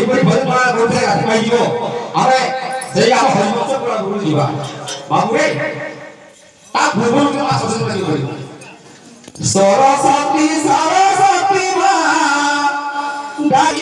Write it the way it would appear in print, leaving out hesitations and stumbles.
ଏପରି ଭଜନ କରୁଥିଲେ ରାତି ପାଇଯିବ ଆମେ ସେଇ ଆମ ହରିବଂଶ ପୁରା ଗୁରୁ ଯିବା ବାବୁରେ ତା ପୂର୍ବରୁ ଯୋଉ ମା ସରସ୍ୱତୀ କରିବ ସରସ୍ୱତୀ ସରସ୍ୱତୀ ମା ଗାଇ